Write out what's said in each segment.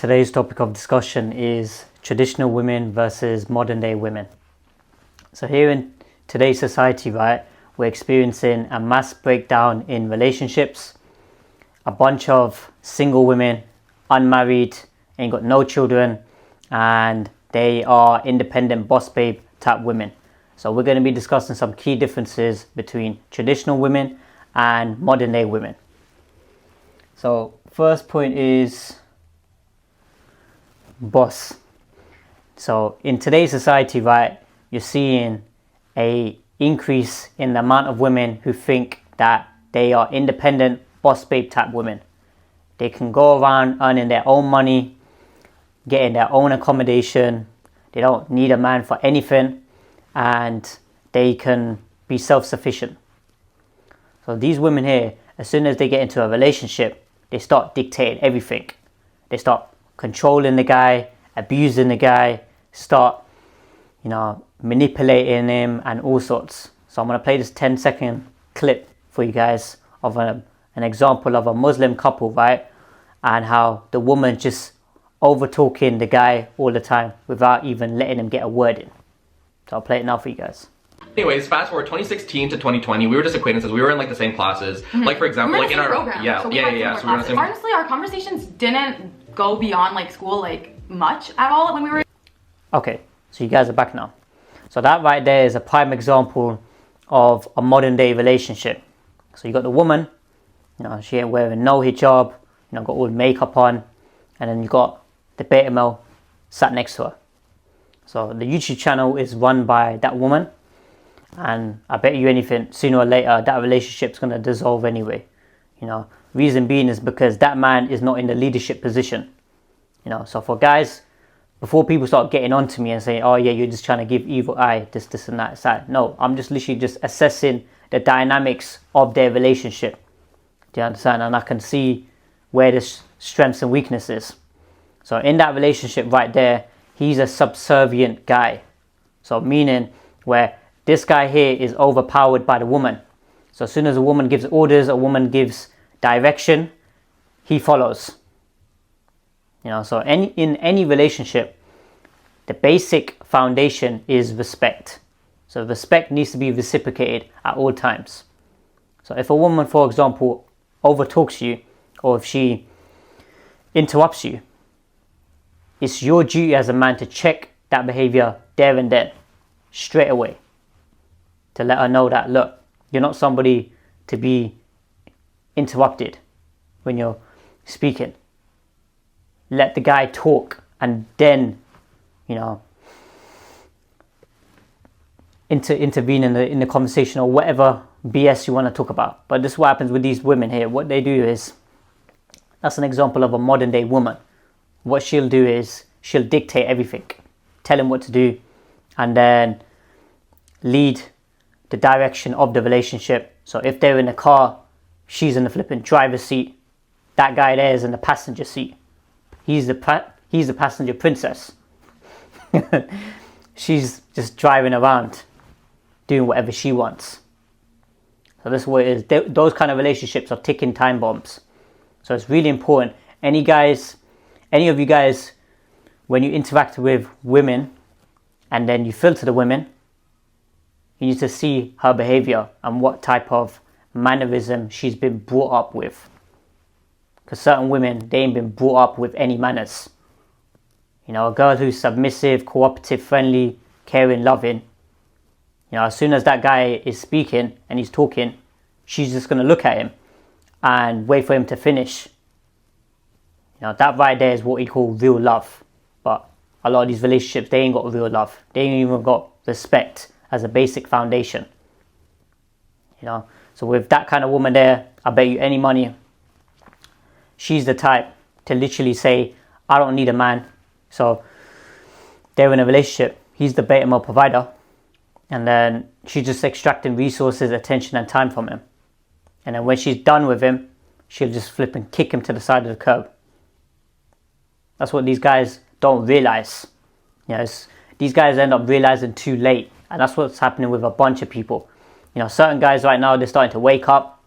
Today's topic of discussion is traditional women versus modern day women. So here in today's society, right, we're experiencing a mass breakdown in relationships. A bunch of single women, unmarried, ain't got no children, and they are independent boss babe type women. So we're going to be discussing some key differences between traditional women and modern day women. So first point is boss. So in today's society, right, you're seeing a increase in the amount of women who think that they are independent boss babe type women. They can go around earning their own money, getting their own accommodation. They don't need a man for anything, and they can be self-sufficient. So these women here, as soon as they get into a relationship, they start dictating everything. They start controlling the guy, abusing the guy, start, manipulating him and all sorts. So I'm going to play this 10-second clip for you guys of an example of a Muslim couple, right? And how the woman just over talking the guy all the time without even letting him get a word in. So I'll play it now for you guys. Anyways, fast forward 2016 to 2020, we were just acquaintances. We were in like the same classes. Mm-hmm. Like for example, like in our program. yeah. So we were in the same. Honestly, our conversations didn't go beyond like school like much at all when we were. Okay, so you guys are back now. So that right there is a prime example of a modern day relationship. So you got the woman, she ain't wearing no hijab, got all the makeup on, and then you got the beta male sat next to her. So the YouTube channel is run by that woman, and I bet you anything, sooner or later that relationship's gonna dissolve anyway. Reason being is because that man is not in the leadership position. So for guys, before people start getting on to me and saying, oh yeah, you're just trying to give evil eye, this and that side. No, I'm just literally just assessing the dynamics of their relationship. Do you understand? And I can see where the strengths and weaknesses. So in that relationship right there, he's a subservient guy. So meaning where this guy here is overpowered by the woman. So as soon as a woman gives orders, a woman gives direction, he follows. So in any relationship, the basic foundation is respect. So respect needs to be reciprocated at all times. So if a woman, for example, overtalks you, or if she interrupts you, it's your duty as a man to check that behavior there and then, straight away, to let her know that, look, you're not somebody to be interrupted when you're speaking. Let the guy talk and then, intervene in the conversation or whatever BS you want to talk about. But this is what happens with these women here. What they do is, that's an example of a modern day woman. What she'll do is she'll dictate everything, tell him what to do, and then lead the direction of the relationship. So if they're in the car, she's in the flipping driver's seat. That guy there is in the passenger seat. He's the passenger princess. She's just driving around, doing whatever she wants. So this is what it is. Those kind of relationships are ticking time bombs. So it's really important. Any of you guys, when you interact with women and then you filter the women, you need to see her behavior and what type of mannerism she's been brought up with. Because certain women, they ain't been brought up with any manners. A girl who's submissive, cooperative, friendly, caring, loving, as soon as that guy is speaking and he's talking, she's just going to look at him and wait for him to finish. That right there is what we call real love. But a lot of these relationships, they ain't got real love. They ain't even got respect as a basic foundation. So with that kind of woman there, I bet you any money, she's the type to literally say, I don't need a man. So they're in a relationship. He's the beta male provider. And then she's just extracting resources, attention and time from him. And then when she's done with him, she'll just flip and kick him to the side of the curb. That's what these guys don't realize. These guys end up realizing too late. And that's what's happening with a bunch of people. Certain guys right now, they're starting to wake up.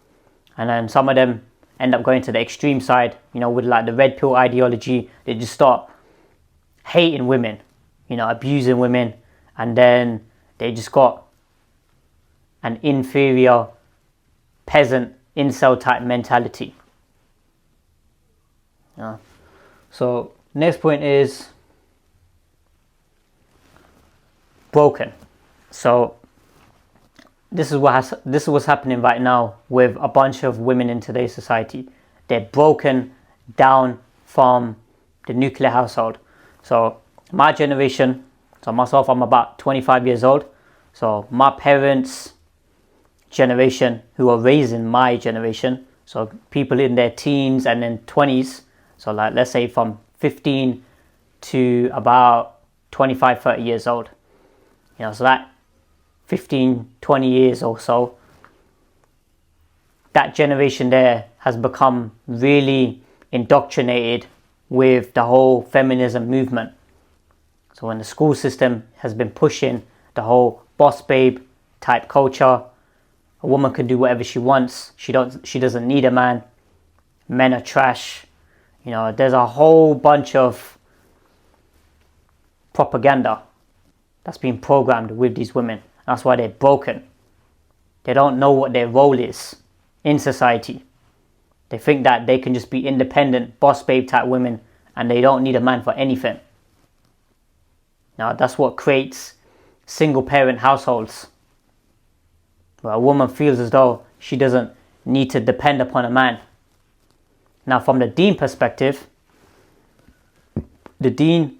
And then some of them, end up going to the extreme side, with like the red pill ideology. They just start hating women, abusing women, and then they just got an inferior peasant incel type mentality. So next point is broken. So this is what's happening right now with a bunch of women in today's society. They're broken down from the nuclear household. So my generation, so myself, I'm about 25 years old. So my parents' generation, who are raising my generation, so people in their teens and then 20s, so like let's say from 15 to about 25, 30 years old. So that 15, 20 years or so, that generation there has become really indoctrinated with the whole feminism movement. So when the school system has been pushing the whole boss babe type culture, a woman can do whatever she wants. She doesn't need a man. Men are trash. There's a whole bunch of propaganda that's been programmed with these women. That's why they're broken. They don't know what their role is in society. They think that they can just be independent, boss babe type women, and they don't need a man for anything. Now that's what creates single parent households, where a woman feels as though she doesn't need to depend upon a man. Now from the deen perspective, the deen,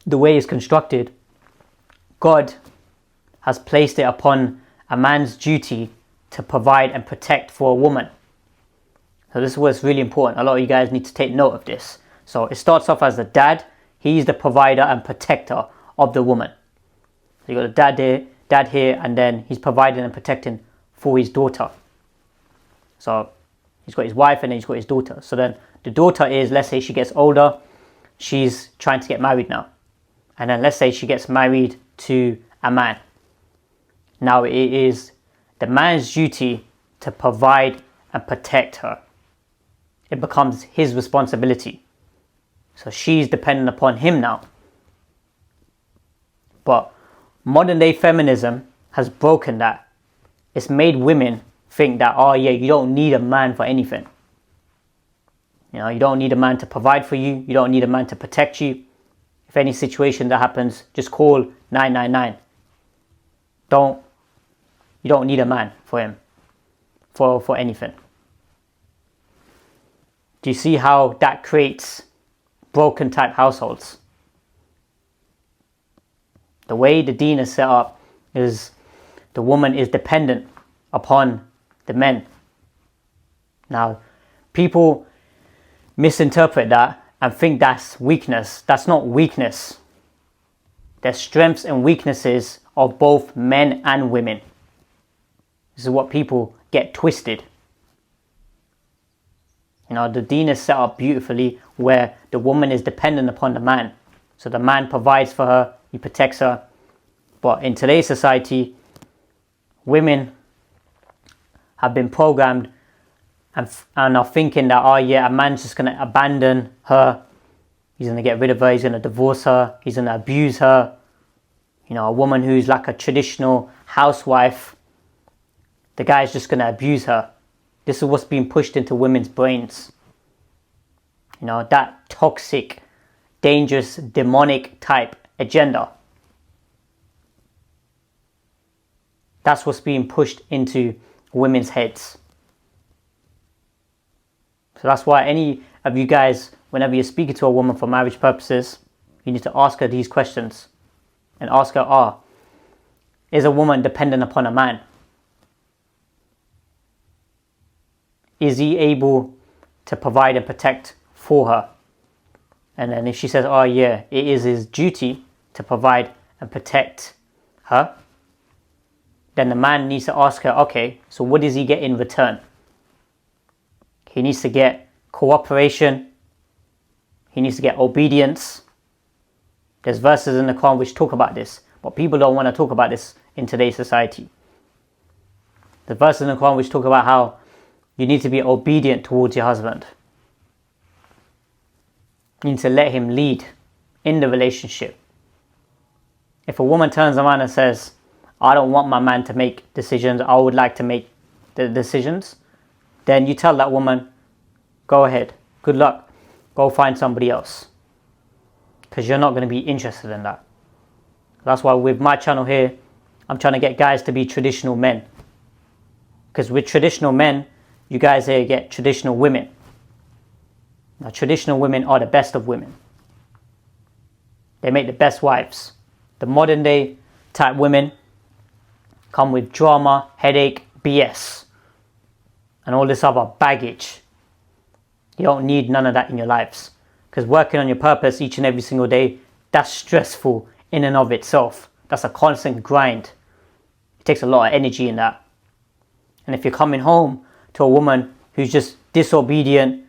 the way it's constructed, God has placed it upon a man's duty to provide and protect for a woman. So this is what's really important. A lot of you guys need to take note of this. So it starts off as the dad. He's the provider and protector of the woman. So you got the dad here, and then he's providing and protecting for his daughter. So he's got his wife and then he's got his daughter. So then the daughter is, let's say she gets older, she's trying to get married now. And then let's say she gets married to a man. Now it is the man's duty to provide and protect her. It becomes his responsibility. So she's dependent upon him now. But modern day feminism has broken that. It's made women think that, you don't need a man for anything. You don't need a man to provide for you. You don't need a man to protect you. If any situation that happens, just call 999. You don't need a man for him, for anything. Do you see how that creates broken type households? The way the deen is set up is the woman is dependent upon the men. Now, people misinterpret that and think that's weakness. That's not weakness. There's strengths and weaknesses of both men and women. This is what people get twisted. The deen is set up beautifully where the woman is dependent upon the man. So the man provides for her, he protects her. But in today's society, women have been programmed and are thinking that, a man's just going to abandon her. He's going to get rid of her, he's going to divorce her, he's going to abuse her. A woman who's like a traditional housewife, the guy's just going to abuse her. This is what's being pushed into women's brains. That toxic, dangerous, demonic type agenda. That's what's being pushed into women's heads. So that's why any of you guys, whenever you're speaking to a woman for marriage purposes, you need to ask her these questions. And ask her, is a woman dependent upon a man? Is he able to provide and protect for her? And then if she says, it is his duty to provide and protect her, then the man needs to ask her, so what does he get in return? He needs to get cooperation. He needs to get obedience. There's verses in the Quran which talk about this, but people don't want to talk about this in today's society. The verses in the Quran which talk about how you need to be obedient towards your husband. You need to let him lead in the relationship. If a woman turns around and says, I don't want my man to make decisions, I would like to make the decisions, then you tell that woman, go ahead, good luck, go find somebody else. Because you're not going to be interested in that. That's why with my channel here, I'm trying to get guys to be traditional men. Because with traditional men, you guys here get traditional women. Now, traditional women are the best of women. They make the best wives. The modern day type women come with drama, headache, BS, and all this other baggage. You don't need none of that in your lives. Because working on your purpose each and every single day, that's stressful in and of itself. That's a constant grind. It takes a lot of energy in that. And if you're coming home to a woman who's just disobedient,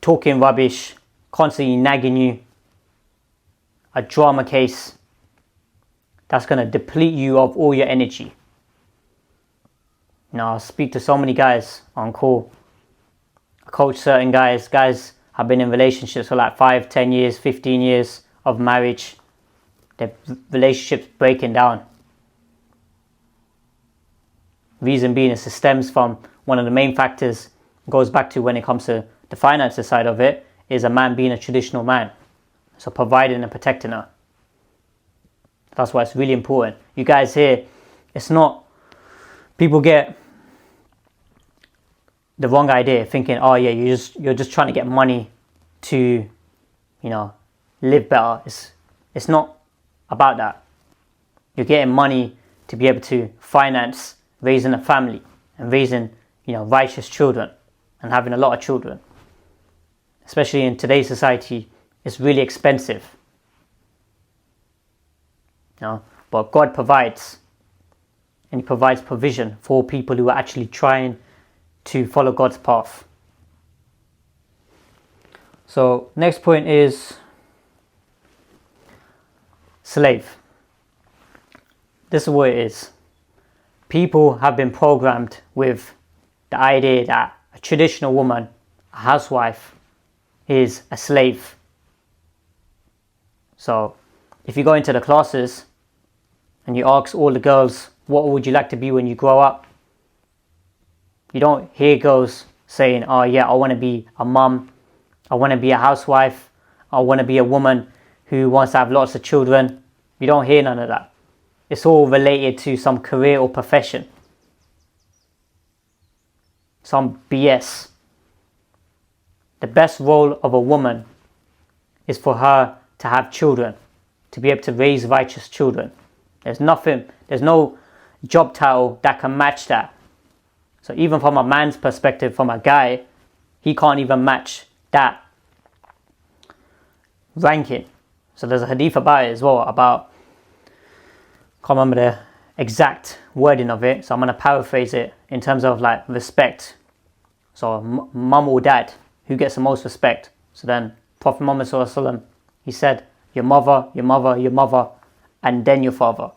talking rubbish, constantly nagging you, a drama case, that's going to deplete you of all your energy. I speak to so many guys on call. I coach certain guys. Guys have been in relationships for like 5, 10 years, 15 years of marriage. Their relationships breaking down. Reason being is it stems from one of the main factors, goes back to when it comes to the finances side of it, is a man being a traditional man. So providing and protecting her. That's why it's really important. You guys here, it's not, people get the wrong idea thinking, oh yeah, you're just trying to get money to, live better. It's not about that. You're getting money to be able to finance raising a family and raising, righteous children and having a lot of children. Especially in today's society, it's really expensive. But God provides, and He provides provision for people who are actually trying to follow God's path. So next point is slave. This is what it is. People have been programmed with the idea that a traditional woman, a housewife, is a slave. So if you go into the classes and you ask all the girls, what would you like to be when you grow up? You don't hear girls saying, oh yeah, I want to be a mum, I want to be a housewife, I want to be a woman who wants to have lots of children. You don't hear none of that. It's all related to some career or profession. Some BS. The best role of a woman is for her to have children, to be able to raise righteous children. There's no job title that can match that. So even from a man's perspective, from a guy, he can't even match that ranking. So there's a hadith about it as well, about, can't remember the exact wording of it, so I'm going to paraphrase it in terms of like respect. So mum or dad, who gets the most respect? So then Prophet Muhammad Sallallahu Alaihi Wasallam, he said, your mother, your mother, your mother, and then your father.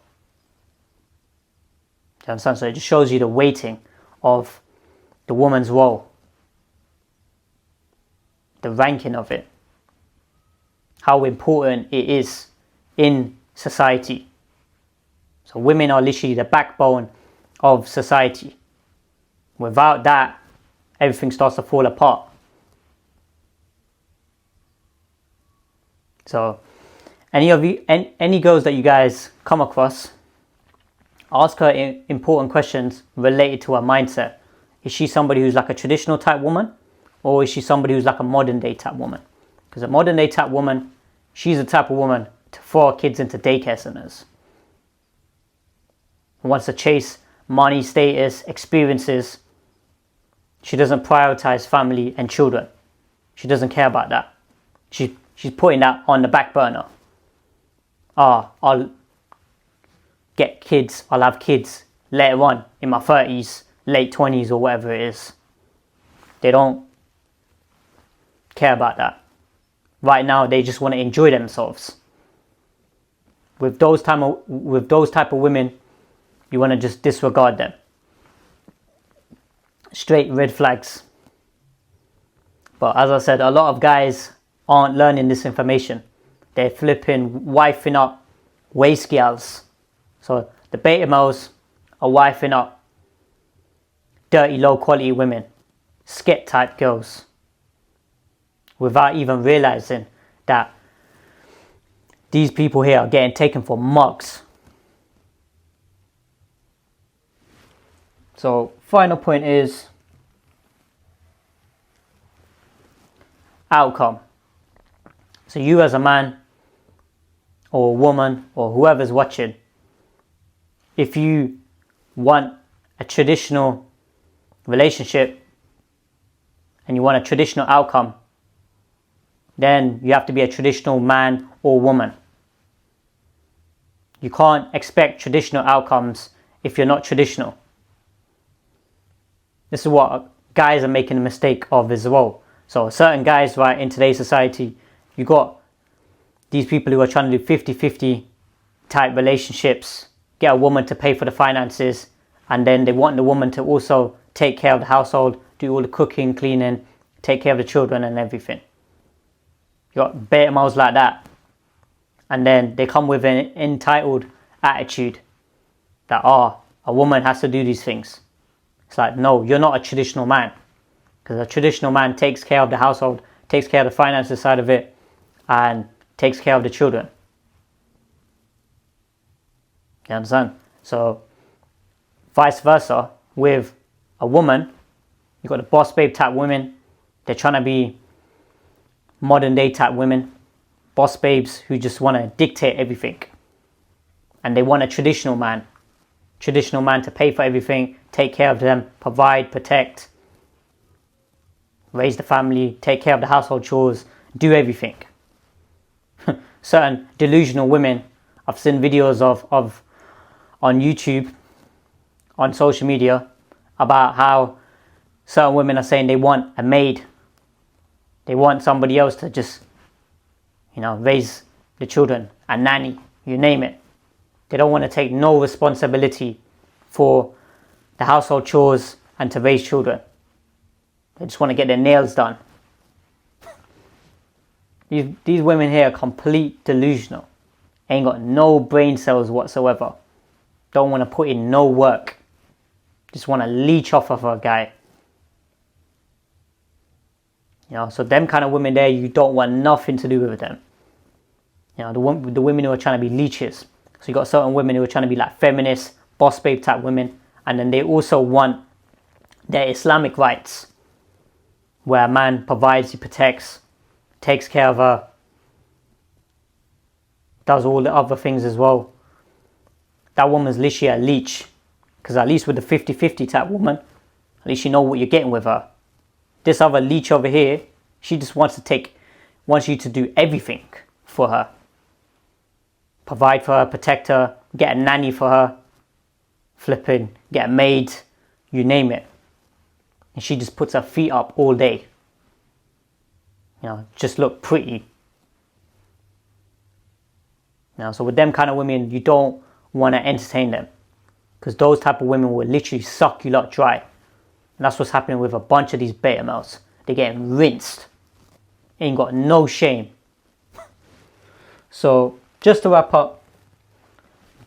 Do you understand? So it just shows you the weighting of the woman's role, the ranking of it, how important it is in society. So women are literally the backbone of society. Without that, everything starts to fall apart. So any girls that you guys come across, ask her important questions related to her mindset. Is she somebody who's like a traditional type woman, or is she somebody who's like a modern day type woman? Because a modern day type woman, she's the type of woman to throw her kids into daycare centers. Wants to chase money, status, experiences. She doesn't prioritize family and children. She doesn't care about that. She's putting that on the back burner. I'll get kids, I'll have kids later on in my 30s, late 20s or whatever it is. They don't care about that. Right now they just want to enjoy themselves. With those type of women, you want to just disregard them. straight red flags. But as I said, a lot of guys aren't learning this information. They're flipping wifing up waste girls. So the beta males are wifing up dirty, low quality women, sket type girls, without even realizing that these people here are getting taken for mugs. So final point is outcome. So you as a man or a woman or whoever's watching, if you want a traditional relationship and you want a traditional outcome, then you have to be a traditional man or woman. You can't expect traditional outcomes if you're not traditional. This is what guys are making a mistake of as well. So certain guys, right, in today's society, you got these people who are trying to do 50-50 type relationships, get a woman to pay for the finances, and then they want the woman to also take care of the household, do all the cooking, cleaning, take care of the children and everything. You got beta males like that. And then they come with an entitled attitude that, a woman has to do these things. It's like, no, you're not a traditional man. Because a traditional man takes care of the household, takes care of the finances side of it, and takes care of the children. You understand? So, vice versa, with a woman, you've got the boss babe type women. They're trying to be modern day type women. Boss babes who just want to dictate everything. And they want a traditional man. Traditional man to pay for everything, take care of them, provide, protect, raise the family, take care of the household chores, do everything. Certain delusional women, I've seen videos of on YouTube, on social media, about how certain women are saying they want a maid. They want somebody else to just, raise the children, a nanny, you name it. They don't want to take no responsibility for the household chores and to raise children. They just want to get their nails done. These women here are complete delusional. Ain't got no brain cells whatsoever. Don't want to put in no work. Just want to leech off of a guy. So them kind of women there, you don't want nothing to do with them. The women who are trying to be leeches. So you got certain women who are trying to be like feminist, boss babe type women. And then they also want their Islamic rights, where a man provides, he protects, takes care of her, does all the other things as well. That woman's literally a leech. Because at least with the 50-50 type woman, at least you know what you're getting with her. This other leech over here, she just wants you to do everything for her. Provide for her, protect her, get a nanny for her, flipping, get a maid, you name it. And she just puts her feet up all day. Just look pretty. So with them kind of women, you don't want to entertain them. Because those type of women will literally suck you lot dry. And that's what's happening with a bunch of these beta males. They're getting rinsed. Ain't got no shame. So, just to wrap up,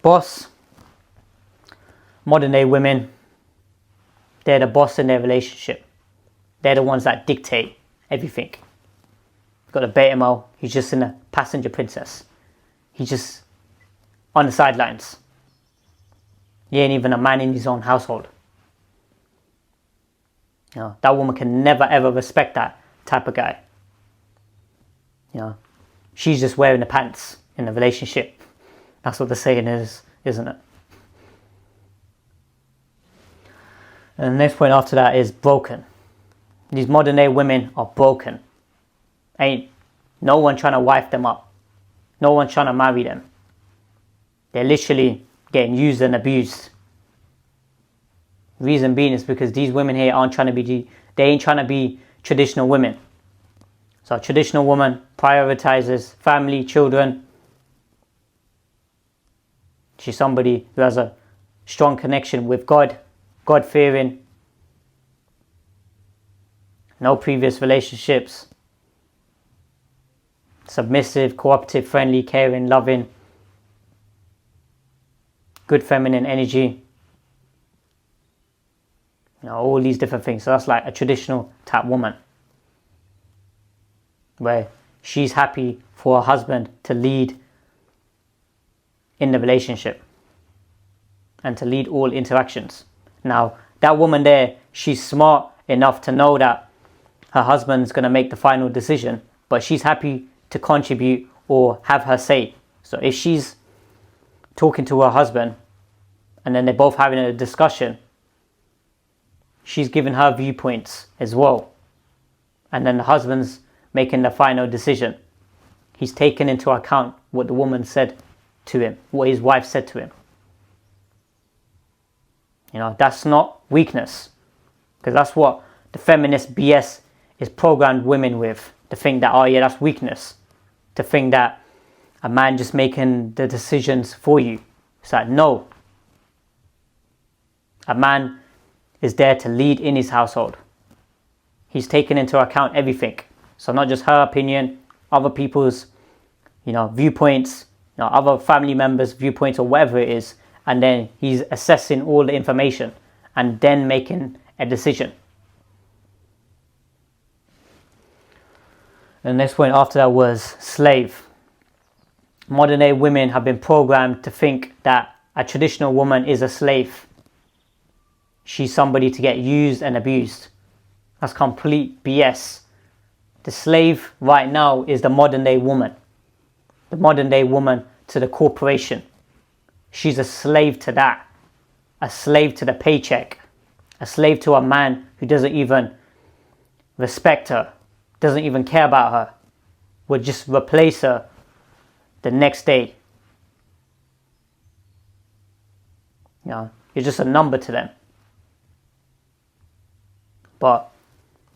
boss, modern day women, they're the boss in their relationship. They're the ones that dictate everything. You've got a beta male, he's just in a passenger princess. He's just on the sidelines. He ain't even a man in his own household. That woman can never ever respect that type of guy. She's just wearing the pants in the relationship. That's what the saying is, isn't it? And the next point after that is broken. These modern day women are broken. Ain't no one trying to wife them up. No one trying to marry them. They're literally getting used and abused. Reason being is because these women here ain't trying to be traditional women. So a traditional woman prioritizes family, children. She's somebody who has a strong connection with God, God-fearing, no previous relationships, submissive, cooperative, friendly, caring, loving, good feminine energy, all these different things. So that's like a traditional type woman, where she's happy for her husband to lead in the relationship and to lead all interactions. Now, that woman there, she's smart enough to know that her husband's going to make the final decision, but she's happy to contribute or have her say. So if she's talking to her husband and then they're both having a discussion, she's giving her viewpoints as well. And then the husband's making the final decision. He's taken into account what the woman said to him, what his wife said to him. That's not weakness, because that's what the feminist BS is programmed women with, to think that, oh yeah, that's weakness, to think that a man just making the decisions for you. It's like, no. A man is there to lead in his household. He's taken into account everything. So not just her opinion, other people's, viewpoints, other family members' viewpoints, or whatever it is, and then he's assessing all the information and then making a decision. And the next point after that was slave. Modern day women have been programmed to think that a traditional woman is a slave. She's somebody to get used and abused. That's complete BS. The slave right now is the modern day woman. The modern day woman to the corporation. She's a slave to that. A slave to the paycheck. A slave to a man who doesn't even respect her, doesn't even care about her, would just replace her the next day. You're just a number to them. But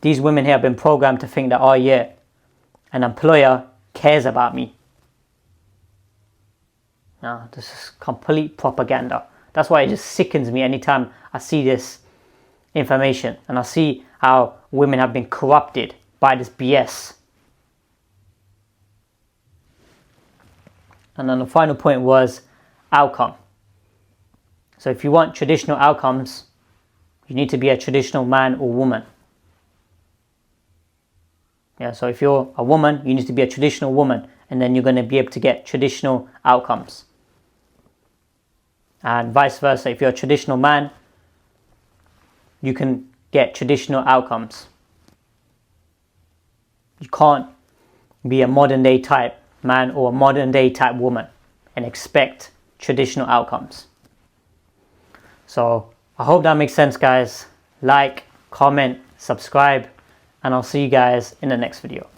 these women here have been programmed to think that, oh yeah, an employer cares about me. No, this is complete propaganda. That's why it just sickens me anytime I see this information and I see how women have been corrupted by this BS. And then the final point was outcome. So if you want traditional outcomes, you need to be a traditional man or woman. So if you're a woman, you need to be a traditional woman, and then you're going to be able to get traditional outcomes. And vice versa, if you're a traditional man, you can get traditional outcomes. You can't be a modern day type man or a modern day type woman and expect traditional outcomes. So I hope that makes sense, guys. Like, comment, subscribe, and I'll see you guys in the next video.